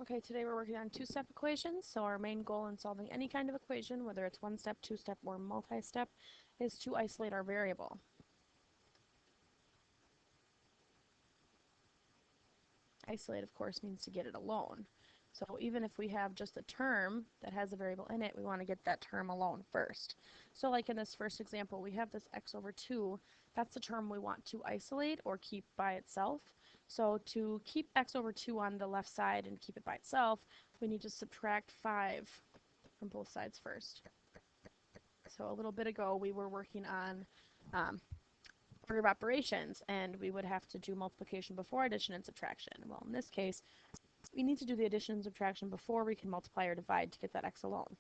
Okay, today we're working on two-step equations. So our main goal in solving any kind of equation, whether it's one-step, two-step, or multi-step, is to isolate our variable. Isolate, of course, means to get it alone. So even if we have just a term that has a variable in it, we want to get that term alone first. So like in this first example, we have this x over 2. That's the term we want to isolate or keep by itself. So to keep x over 2 on the left side and keep it by itself, we need to subtract 5 from both sides first. So a little bit ago, we were working on order of operations, and we would have to do multiplication before addition and subtraction. Well, in this case, we need to do the addition and subtraction before we can multiply or divide to get that x alone.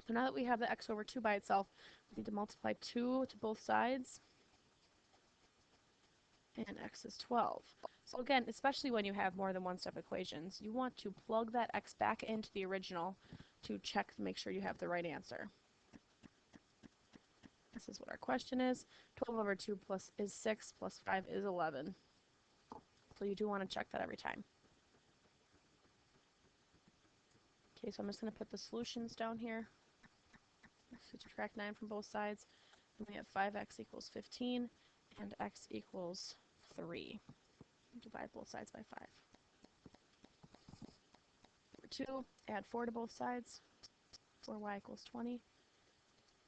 So now that we have the x over 2 by itself, we need to multiply 2 to both sides, and x is 12. So again, especially when you have more than one-step equations, you want to plug that x back into the original to check to make sure you have the right answer. This is what our question is. 12 over 2 is 6 plus 5 is 11. So you do want to check that every time. Okay, so I'm just going to put the solutions down here. Subtract 9 from both sides. And we have 5x equals 15 and x equals 3. Divide both sides by 5. Over 2, add 4 to both sides. 4y equals 20.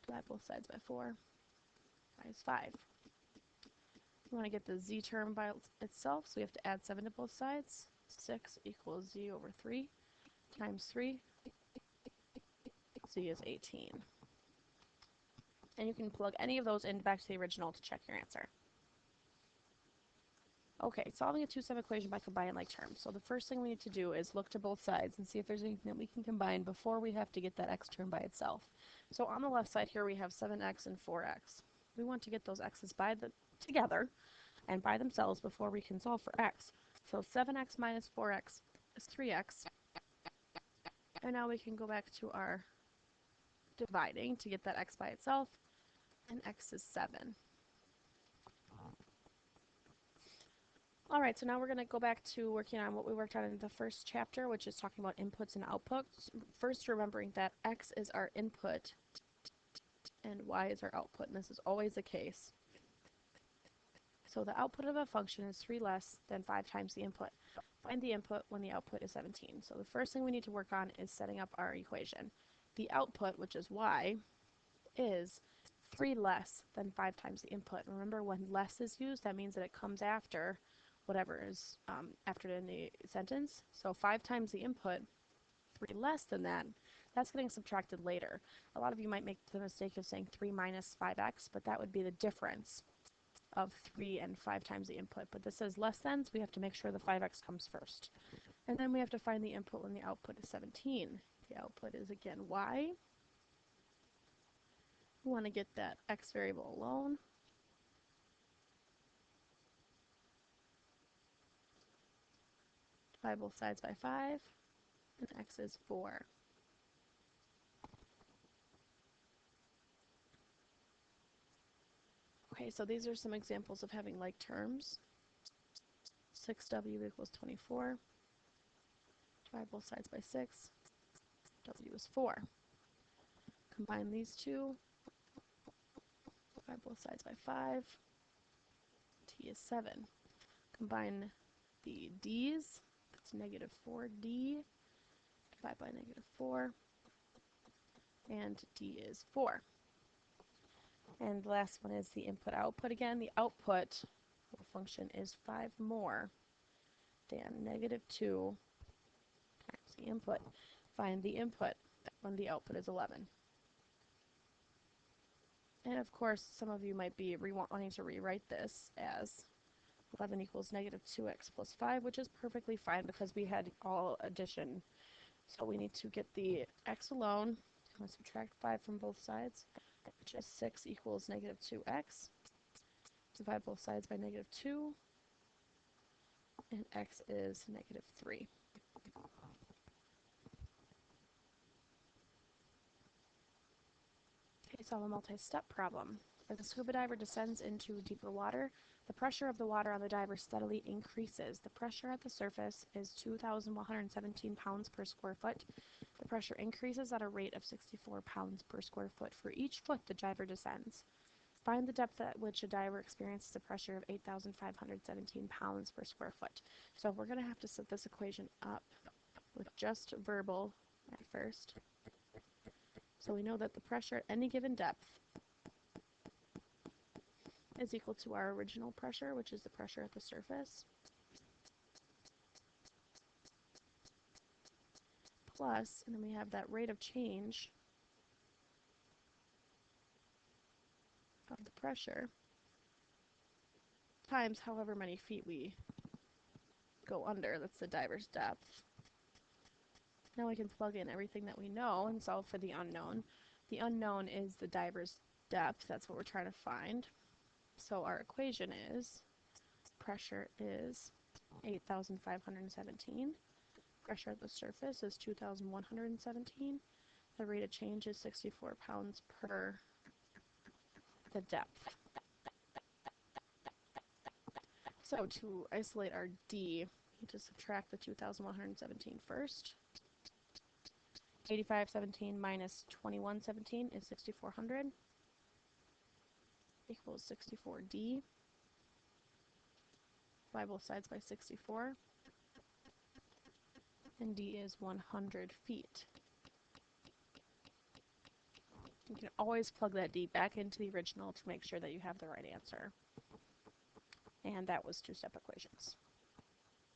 Divide both sides by 4. Y is 5. We want to get the z term by itself, so we have to add 7 to both sides. 6 equals z over 3 times 3. Z is 18. And you can plug any of those in back to the original to check your answer. Okay, solving a two-step equation by combining like terms. So the first thing we need to do is look to both sides and see if there's anything that we can combine before we have to get that x term by itself. So on the left side here we have 7x and 4x. We want to get those x's together and by themselves before we can solve for x. So 7x minus 4x is 3x. And now we can go back to our dividing to get that x by itself, and x is 7. Alright, so now we're going to go back to working on what we worked on in the first chapter, which is talking about inputs and outputs. First, remembering that x is our input and y is our output, and this is always the case. So the output of a function is 3 less than 5 times the input. Find the input when the output is 17. So the first thing we need to work on is setting up our equation. The output, which is y, is 3 less than 5 times the input. Remember, when less is used, that means that it comes after whatever is after it in the sentence. So 5 times the input, 3 less than that, that's getting subtracted later. A lot of you might make the mistake of saying 3 minus 5x, but that would be the difference of 3 and 5 times the input. But this says less than, so we have to make sure the 5x comes first. And then we have to find the input when the output is 17. The output is, again, y. We want to get that x variable alone. Divide both sides by 5, and x is 4. Okay, so these are some examples of having like terms. 6w equals 24. Divide both sides by 6. W is 4. Combine these two. Divide both sides by 5. T is 7. Combine the d's. That's negative 4d. Divide by negative 4. And d is 4. And the last one is the input-output again. The output of a function is 5 more than negative 2 times the input. Find the input when the output is 11. And of course, some of you might be wanting to rewrite this as 11 equals negative 2x plus 5, which is perfectly fine because we had all addition. So we need to get the x alone. I'm going to subtract 5 from both sides, which is 6 equals negative 2x. Divide both sides by negative 2, and x is negative 3. Okay, solve a multi-step problem. As the scuba diver descends into deeper water, the pressure of the water on the diver steadily increases. The pressure at the surface is 2,117 pounds per square foot. The pressure increases at a rate of 64 pounds per square foot for each foot the diver descends. Find the depth at which a diver experiences a pressure of 8,517 pounds per square foot. So we're going to have to set this equation up with just verbal at first. So we know that the pressure at any given depth is equal to our original pressure, which is the pressure at the surface, plus, and then we have that rate of change of the pressure times however many feet we go under. That's the diver's depth. Now we can plug in everything that we know and solve for the unknown. The unknown is the diver's depth. That's what we're trying to find. So our equation is pressure is 8,517. Pressure at the surface is 2,117. The rate of change is 64 pounds per the depth. So to isolate our D, we need to subtract the 2,117 first. 8517 minus 2117 is 6,400 equals 64D. Divide both sides by 64. And D is 100 feet. You can always plug that D back into the original to make sure that you have the right answer. And that was two-step equations.